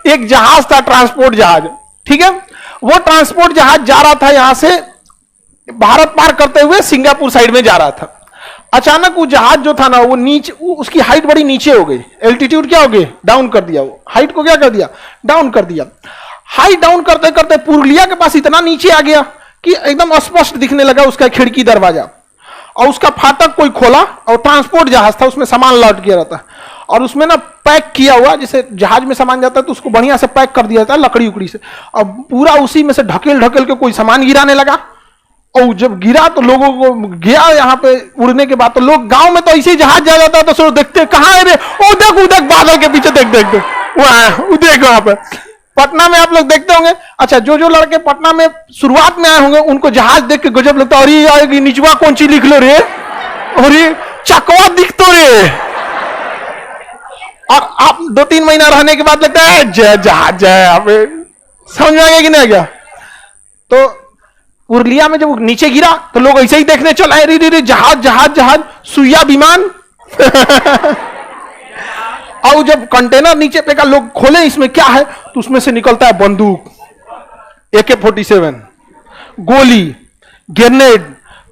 एक जहाज था, ट्रांसपोर्ट जहाज, ठीक है। वो ट्रांसपोर्ट जहाज जा रहा था यहां से, भारत पार करते हुए सिंगापुर साइड में जा रहा था। अचानक वो जहाज जो था ना, वो नीचे, उसकी हाइट बड़ी नीचे हो गई, एल्टीट्यूड क्या हो गई, डाउन कर दिया, वो हाइट को क्या कर दिया, डाउन कर दिया। हाइट डाउन करते करते पुरुलिया के पास इतना नीचे आ गया कि एकदम स्पष्ट दिखने लगा उसका खिड़की दरवाजा, और उसका फाटक कोई खोला, और ट्रांसपोर्ट जहाज था, उसमें सामान लौट किया रहता, और उसमें ना पैक किया हुआ, जैसे जहाज में सामान जाता है तो उसको बढ़िया से पैक कर दिया जाता है लकड़ी उकड़ी से, और पूरा उसी में से ढकेल ढकेल के कोई सामान गिराने लगा। और जब गिरा तो लोगों को गया यहाँ पे उड़ने के बाद, तो लोग गांव में तो ऐसे ही जहाज जा जाता है तो सोच देखते कहाँ है रे, ओ देख बादल के पीछे, देख देख देख वो देख वहां पे। पटना में आप लोग देखते होंगे, अच्छा जो लड़के पटना में शुरुआत में आए होंगे उनको जहाज देख के गजब लगता है, अरे आएगी निचवा कौन सी लिख लो रे, अरे चकवा दिख तो रे। और आप 2-3 महीना रहने के बाद लगता है जय जहाज जय, आप समझ में आ गया कि नहीं गया। तो पुरुलिया में जब वो नीचे गिरा तो लोग ऐसे ही देखने चल आए, रे जहाज जहाज जहाज, सुइया विमान। और जब कंटेनर नीचे पे का लोग खोले इसमें क्या है, तो उसमें से निकलता है बंदूक, AK-47, गोली, ग्रेनेड,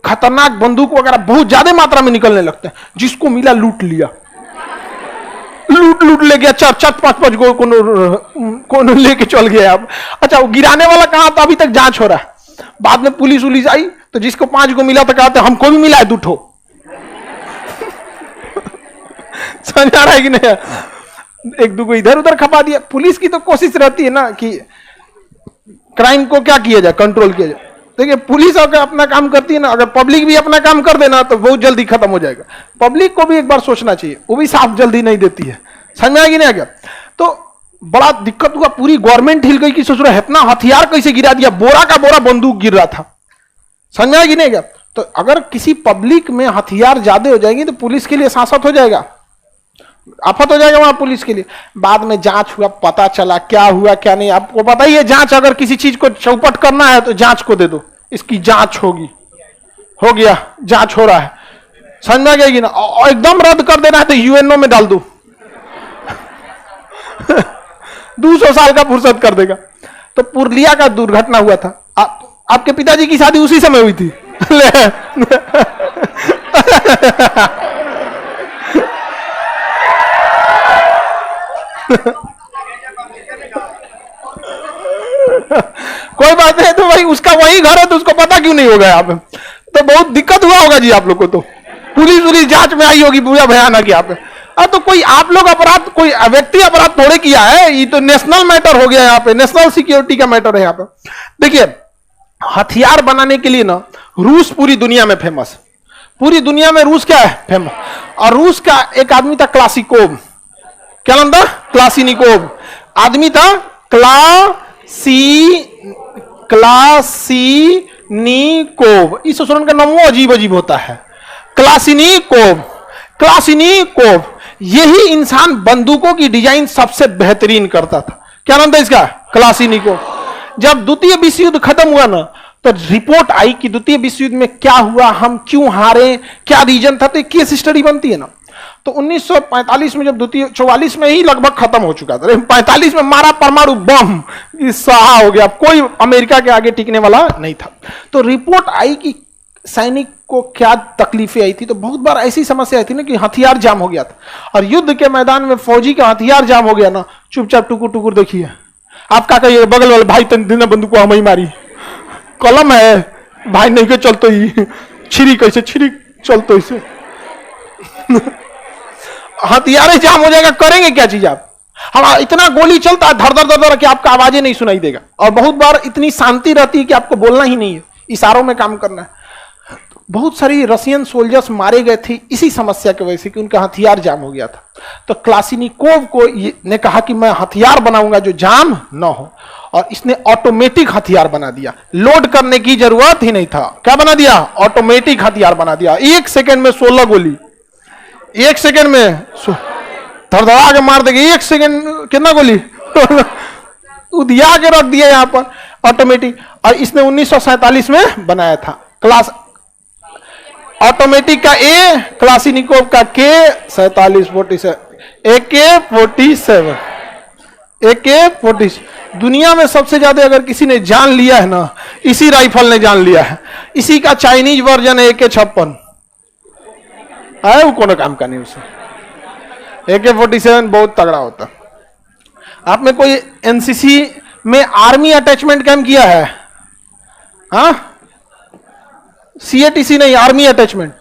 खतरनाक बंदूक वगैरह बहुत ज्यादा मात्रा में निकलने लगते हैं। जिसको मिला लूट लिया, लूट ले गया, 4-5 गो कोनो लेके चल गया। अब अच्छा, वो गिराने वाला कहां था, अभी तक जांच हो रहा है। बाद में पुलिस उलिस आई तो जिसको 5 गो मिला तो कहते हमको भी मिला है 2 ठो। समझ आ रहा है कि नहीं, 1-2 को इधर उधर खपा दिया। पुलिस की तो कोशिश रहती है ना कि क्राइम को क्या किया जाए, कंट्रोल किया जाए। देखिए पुलिस अगर अपना काम करती है ना, अगर पब्लिक भी अपना काम कर देना तो बहुत जल्दी खत्म हो जाएगा। पब्लिक को भी एक बार सोचना चाहिए, वो भी साफ जल्दी नहीं देती है। समझ में आ गया नहीं आ गया। तो बड़ा दिक्कत हुआ, पूरी गवर्नमेंट हिल गई कि सोच रहे इतना हथियार कैसे गिरा दिया, बोरा का बोरा बंदूक गिर रहा था। समझ में आ गया नहीं आ गया। तो अगर किसी पब्लिक में हथियार ज्यादा हो जाएंगे तो पुलिस के लिए सांसत हो जाएगा, आफत हो जाएगा वहां पुलिस के लिए। बाद में जांच हुआ, पता चला क्या हुआ क्या नहीं। आपको पता ही है, जांच अगर किसी चीज को चौपट करना है तो जांच को दे दो, इसकी जांच होगी, हो गया, जांच हो रहा है। समझ में आ गया कि ना। और एकदम रद्द कर देना है तो UNO में डाल दो। 200 साल का फुर्सत कर देगा। तो पुरुलिया का दुर्घटना हुआ था। आपके पिताजी की शादी उसी समय हुई थी। कोई बात नहीं, तो भाई उसका वही घर है तो उसको पता क्यों नहीं होगा। यहाँ पे तो बहुत दिक्कत हुआ होगा जी आप लोग को। तो पुलिस जांच में आई होगी, बुरा भयानक यहाँ पे। तो कोई आप लोग अपराध, कोई व्यक्ति अपराध थोड़े किया है, ये तो नेशनल मैटर हो गया। यहाँ पे नेशनल सिक्योरिटी का मैटर है। यहाँ पे देखिए, हथियार बनाने के लिए ना रूस पूरी दुनिया में फेमस, पूरी दुनिया में रूस क्या है फेमस। और रूस का एक आदमी था क्लासिकोव, क्या नाम था, क्लासिनिकोव आदमी था, क्लासिनिकोव। इस सुरन का नाम अजीब अजीब होता है, क्लासिनिकोव। यही इंसान बंदूकों की डिजाइन सबसे बेहतरीन करता था। क्या नाम था इसका, क्लासिनिकोव। जब द्वितीय विश्व युद्ध खत्म हुआ ना, तो रिपोर्ट आई कि द्वितीय विश्व युद्ध में क्या हुआ, हम क्यों हारे, क्या रीजन था। तो एक केस स्टडी बनती है ना। तो 1945 में जब द्वितीय, 44 में ही लगभग खत्म हो चुका था, 45 में मारा परमाणु बम, सहा हो गया, कोई अमेरिका के आगे टिकने वाला नहीं था। तो रिपोर्ट आई कि सैनिक को क्या तकलीफें आई थी। तो बहुत बार ऐसी समस्या आई थी ना कि हथियार जाम हो गया था, और युद्ध के मैदान में फौजी का हथियार जाम हो गया ना, चुपचाप टुकुर टुकुर देखिए। आप क्या कहिए, बगल वाले भाई दिन बंदूक को हम ही मारी, कलम है भाई नहीं के चलते ही, छिरी कैसे छिरी चलते इसे। हथियार जाम हो जाएगा, करेंगे क्या चीज आप। हम इतना गोली चलता है धर धर धर कि आपका आवाजें नहीं सुनाई देगा। और बहुत बार इतनी शांति रहती है कि आपको बोलना ही नहीं है, इशारों में काम करना है। बहुत सारी रशियन सोल्जर्स मारे गए थे इसी समस्या की वजह से कि उनका हथियार जाम हो गया था। तो क्लासिनिकोव को ने कहा कि मैं हथियार बनाऊंगा जो जाम न हो, और इसने ऑटोमेटिक हथियार बना दिया। लोड करने की जरूरत ही नहीं था। क्या बना दिया, ऑटोमेटिक हथियार बना दिया। 1 सेकेंड में 16 गोली, 1 सेकेंड में धड़धड़ा के मार देगी। 1 सेकेंड कितना गोली उदिया के रख दिया यहाँ पर ऑटोमेटिक। और इसने 1947 में बनाया था। क्लास ऑटोमेटिक का ए, क्लासिनिकोव का के, AK-47 AK-47 दुनिया में सबसे ज्यादा अगर किसी ने जान लिया है ना, इसी राइफल ने जान लिया है। इसी का चाइनीज वर्जन है AK-56 है, वो कोनो काम का नहीं उसे। AK-47 बहुत तगड़ा होता। आप में कोई एनसीसी में आर्मी अटैचमेंट कैंप किया है? हाँ, CATC नहीं, आर्मी अटैचमेंट।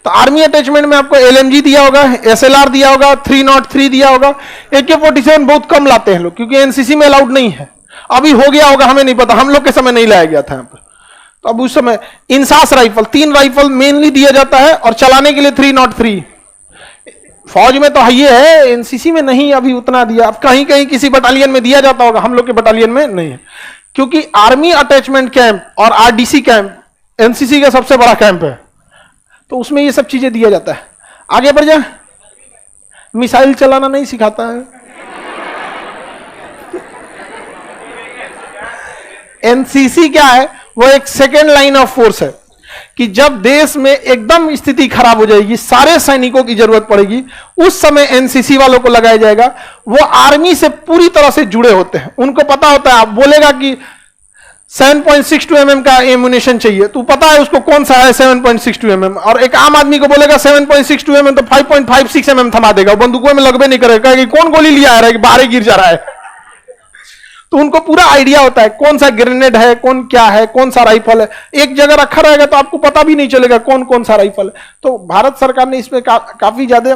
तो आर्मी अटैचमेंट में आपको LMG दिया होगा, SLR दिया होगा, 303 दिया होगा। AK-47 बहुत कम लाते हैं लोग, क्योंकि एनसीसी में अलाउड नहीं है। अभी हो गया होगा, हमें नहीं पता, हम लोग के समय नहीं लाया गया था यहाँ पर। तो अब उस समय इंसास राइफल, 3 राइफल मेनली दिया जाता है, और चलाने के लिए 303। फौज में तो ये है, एनसीसी में नहीं अभी उतना दिया। अब कहीं कहीं किसी बटालियन में दिया जाता होगा, हम लोग के बटालियन में नहीं है। क्योंकि आर्मी अटैचमेंट कैंप और RDC कैंप एनसीसी का सबसे बड़ा कैंप है, तो उसमें ये सब चीजें दिया जाता है। आगे बढ़ जा। मिसाइल चलाना नहीं सिखाता है। एनसीसी क्या है? वो एक सेकेंड लाइन ऑफ फोर्स है, कि जब देश में एकदम स्थिति खराब हो जाएगी, सारे सैनिकों की जरूरत पड़ेगी, उस समय एनसीसी वालों को लगाया जाएगा। वो आर्मी से पूरी तरह से जुड़े होते हैं, उनको पता होता है। आप बोलेगा कि 7.62 mm का एमुनेशन चाहिए, तो पता है उसको कौन सा है 7.62 mm। और एक आम आदमी को बोलेगा 7.62 mm, तो 5.56 mm थमा देगा, बंदूकों में लगभग नहीं करेगा कि कौन गोली लिया है कि बाहर गिर जा रहा है। तो उनको पूरा आइडिया होता है कौन सा ग्रेनेड है, कौन क्या है, कौन सा राइफल है। एक जगह रखा रहेगा तो आपको पता भी नहीं चलेगा कौन कौन सा राइफल है। तो भारत सरकार ने इसमें काफी ज्यादा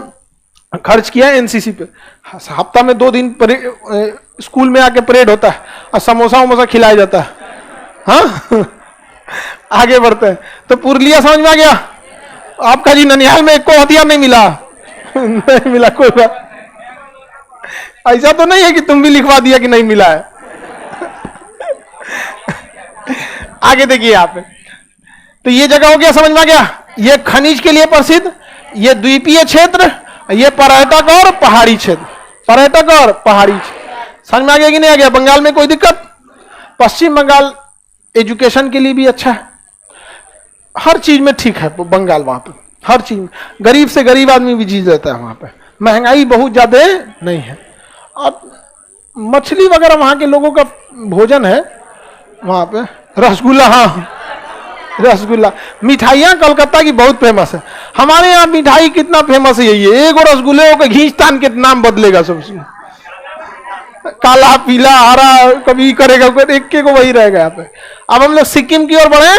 खर्च किया है एनसीसी पे। हफ्ता में 2 दिन स्कूल में आके परेड होता है और समोसा वमोसा खिलाया जाता है। हाँ, आगे बढ़ते हैं। तो पुरलिया समझ में आ गया आपका जी? ननिहाल में एक को हथियार नहीं मिला? नहीं मिला, कोई बात। ऐसा तो नहीं है कि तुम भी लिखवा दिया कि नहीं मिला है। आगे देखिए यहाँ पे, तो ये जगह हो गया, समझ में आ गया? ये खनिज के लिए प्रसिद्ध, ये द्वीपीय क्षेत्र, ये पर्यटक और पहाड़ी क्षेत्र। पर्यटक और पहाड़ी क्षेत्र समझ में आ गया कि नहीं आ गया? बंगाल में कोई दिक्कत? पश्चिम बंगाल एजुकेशन के लिए भी अच्छा है, हर चीज में ठीक है बंगाल। वहां पे हर चीज में गरीब से गरीब आदमी भी जी जाता है वहां पे, महंगाई बहुत ज्यादा नहीं है। और मछली वगैरह वहां के लोगों का भोजन है वहां पे। रसगुल्ला, हाँ रसगुल्ला। मिठाइयाँ कलकत्ता की बहुत फेमस है। हमारे यहाँ मिठाई कितना फेमस है, यही है। एगो रसगुल्ले को घींच तान के नाम बदलेगा सबसे, काला पीला हरा कभी करेगा, एक को वही रहेगा यहाँ पे। अब हम लोग सिक्किम की ओर बढ़े।